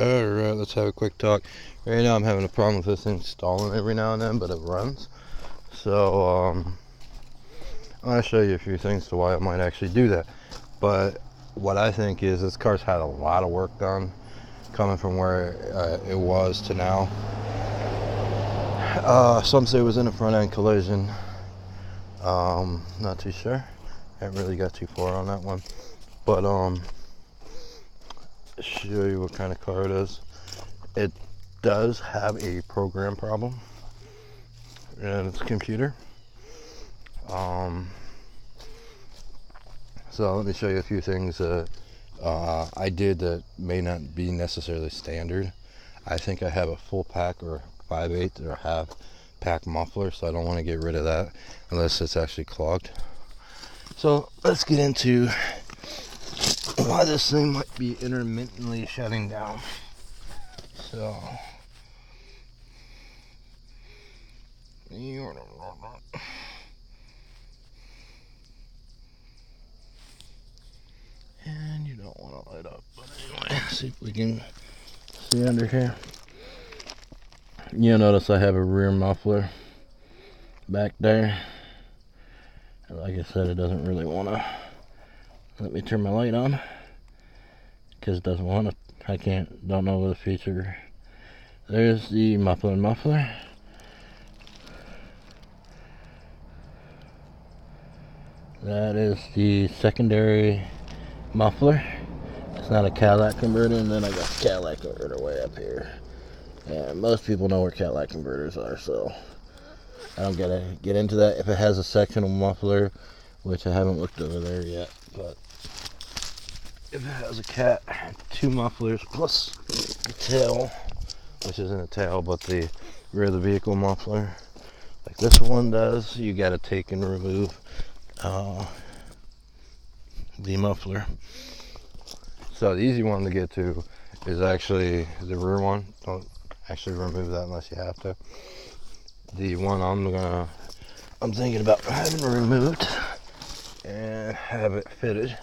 Alright, let's have a quick talk. Right now I'm having a problem with this thing stalling every now and then, but it runs. So, I'm going to show you a few things to why it might actually do that. But what I think is this car's had a lot of work done coming from where it was to now. Some say it was in a front end collision. Not too sure. Haven't really got too far on that one. But, show you what kind of car it is. It does have a program problem in its computer. So let me show you a few things that I did that may not be necessarily standard. I think I have a full pack or 5/8 or half pack muffler, so I don't want to get rid of that unless it's actually clogged. So let's get into why this thing might be intermittently shutting down. So and you don't want to light up, but anyway, see if we can see under here. You'll notice I have a rear muffler back there. Like I said, it doesn't really want to let me turn my light on because it doesn't want to. I don't know the feature. There's the muffler. That is the secondary muffler. It's not a Cadillac converter, and then I got the Cadillac converter way up here. And most people know where Cadillac converters are, so I don't get into that. If it has a sectional muffler, which I haven't looked over there yet, but if it has two mufflers plus the tail, which isn't a tail, but the rear of the vehicle muffler, like this one does, you got to take and remove the muffler. So the easy one to get to is actually the rear one. Don't actually remove that unless you have to. The one I'm thinking about having removed and have it fitted,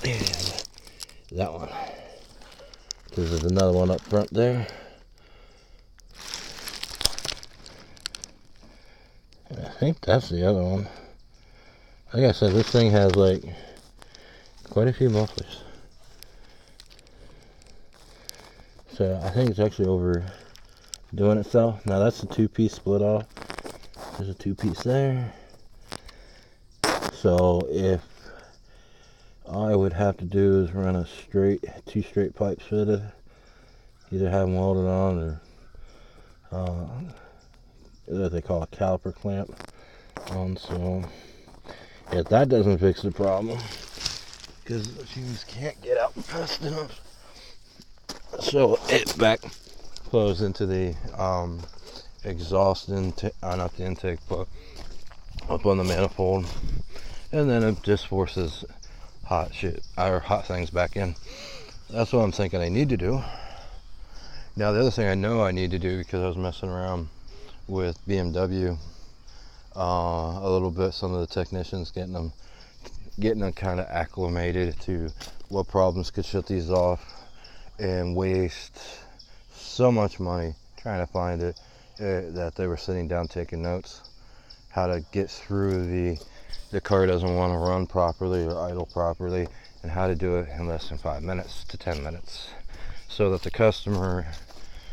and that one. There's another one up front there. And I think that's the other one. Like I said, this thing has like quite a few mufflers. So I think it's actually overdoing itself. Now that's a two-piece split off. There's a two-piece there. So if all I would have to do is run two straight pipes fitted, either have them welded on or what they call a caliper clamp on. So if that doesn't fix the problem, because the fumes can't get out fast enough, so it back flows into the exhaust not the intake, but up on the manifold, and then it just forces hot things back in. That's what I'm thinking I need to do. Now the other thing I know I need to do, because I was messing around with BMW a little bit, some of the technicians getting them kind of acclimated to what problems could shut these off, and waste so much money trying to find it, that they were sitting down taking notes how to get through the car doesn't want to run properly or idle properly, and how to do it in less than 5 minutes to 10 minutes, so that the customer,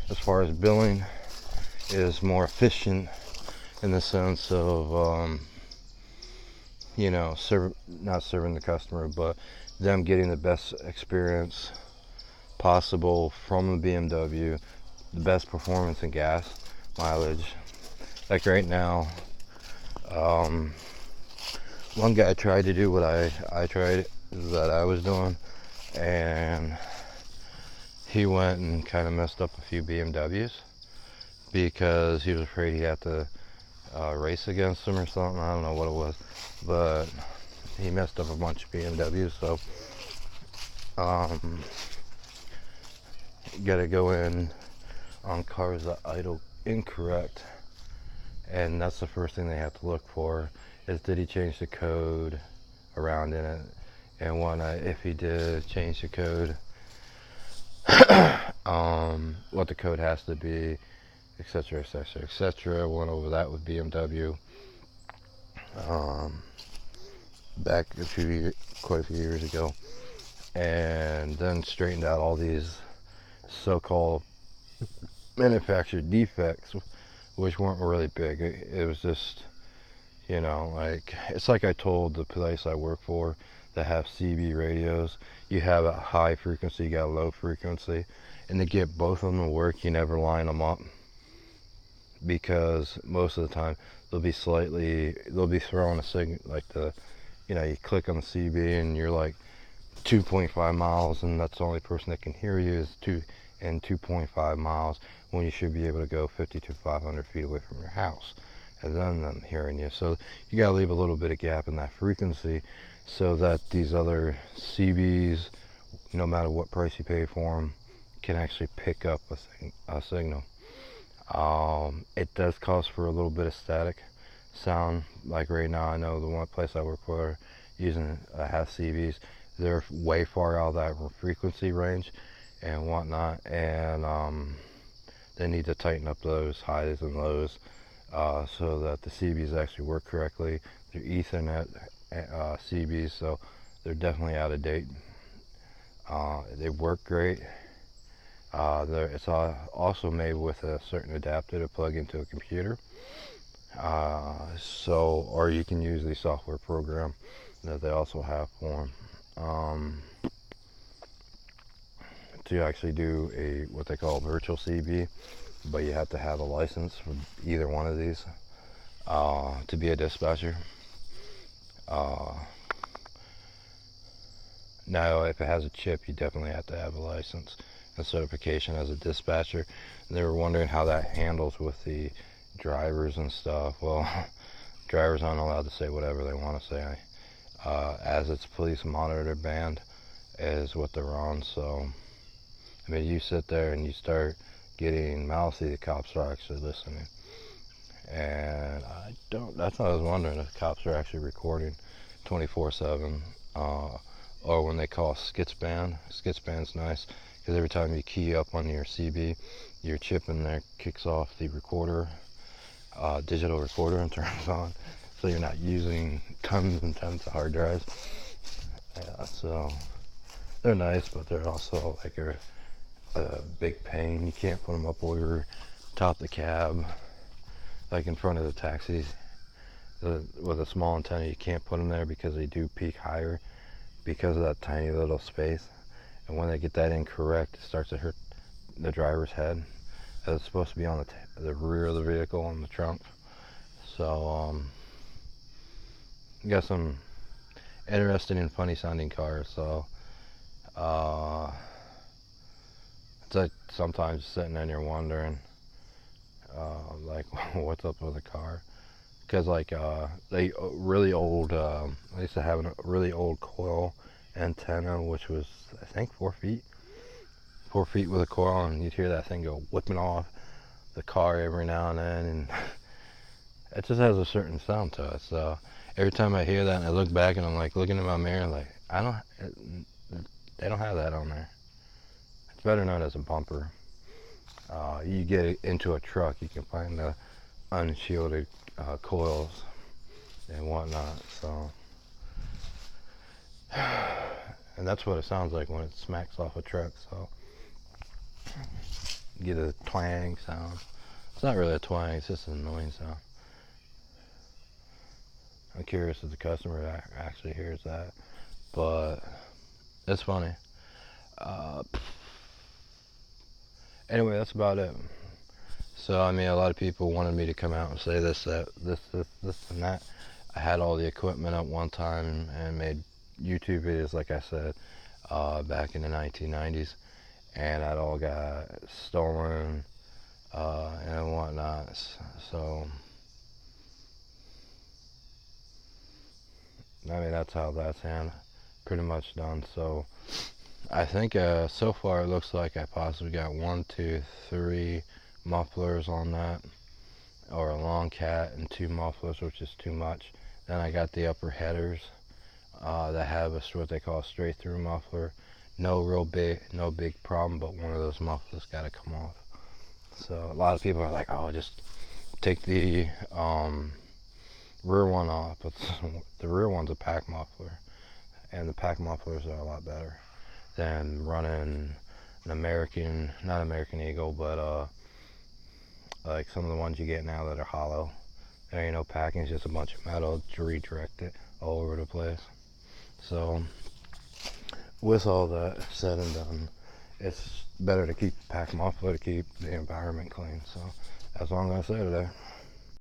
as far as billing, is more efficient in the sense of not serving the customer, but them getting the best experience possible from the BMW, the best performance in gas mileage. Like right now, one guy tried to do what I tried that I was doing, and he went and kind of messed up a few BMWs because he was afraid he had to race against them or something. I don't know what it was, but he messed up a bunch of BMWs. So got to go in on cars that idle incorrect, and that's the first thing they have to look for, is did he change the code around in it, and if he did change the code, what the code has to be, etc., etc., etc. Went over that with BMW back quite a few years ago, and then straightened out all these so-called manufactured defects, which weren't really big. It was just, like, it's like I told the place I work for that have CB radios. You have a high frequency, you got a low frequency, and to get both of them to work, you never line them up, because most of the time they'll be throwing a signal, like you click on the CB and you're like 2.5 miles, and that's the only person that can hear you is 2.5 miles, when you should be able to go 50 to 500 feet away from your house, and then I'm hearing you. So you got to leave a little bit of gap in that frequency so that these other CBs, no matter what price you pay for them, can actually pick up a signal. It does cause for a little bit of static sound. Like right now, I know the one place I work for using has CBs. They're way far out of that frequency range and whatnot, and they need to tighten up those highs and lows so that the CBs actually work correctly. They're Ethernet CBs, so they're definitely out of date. They work great. It's also made with a certain adapter to plug into a computer. Or you can use the software program that they also have for them. To actually do what they call virtual CB, but you have to have a license for either one of these to be a dispatcher. Now, if it has a chip, you definitely have to have a license and certification as a dispatcher. And they were wondering how that handles with the drivers and stuff. Well, drivers aren't allowed to say whatever they want to say, as it's police monitored band is what they're on. So, I mean, you sit there and you start getting mouthy, the cops are actually listening. And that's what I was wondering, if cops are actually recording 24/7, or when they call skitspan. Skitspan's nice, because every time you key up on your CB, your chip in there kicks off the recorder, digital recorder, and turns on, so you're not using tons and tons of hard drives. Yeah, so they're nice, but they're also like a big pain. You can't put them up over top the cab, like in front of the taxis. With a small antenna, you can't put them there because they do peak higher because of that tiny little space. And when they get that incorrect, it starts to hurt the driver's head. It's supposed to be on the rear of the vehicle, in the trunk. So you got some interesting and funny sounding cars. So it's like sometimes sitting in there wondering, like, what's up with the car? Because like they really old, I used to have a really old coil antenna, which was, I think, 4 feet with a coil, and you'd hear that thing go whipping off the car every now and then, and it just has a certain sound to it. So every time I hear that and I look back and I'm like looking in my mirror, like, they don't have that on there. It's better known as a bumper. You get into a truck, you can find the unshielded coils and whatnot. So, and that's what it sounds like when it smacks off a truck. So you get a twang sound. It's not really a twang, it's just an annoying sound. I'm curious if the customer actually hears that, but it's funny. Anyway, that's about it. So, I mean, a lot of people wanted me to come out and say this, and that. I had all the equipment at one time and made YouTube videos, like I said, back in the 1990s, and it all got stolen and whatnot. So, I mean, that's how that's pretty much done. So, I think so far it looks like I possibly got 1, 2, 3 mufflers on that, or a long cat and 2 mufflers, which is too much. Then I got the upper headers that have what they call a straight through muffler. no big problem, but one of those mufflers got to come off. So a lot of people are like, oh, just take the rear one off, but the rear one's a pack muffler, and the pack mufflers are a lot better than running an not American Eagle, but like some of the ones you get now that are hollow. There ain't no packing, it's just a bunch of metal to redirect it all over the place. So with all that said and done, it's better to keep the pack muffler to keep the environment clean. So that's all I'm gonna say today.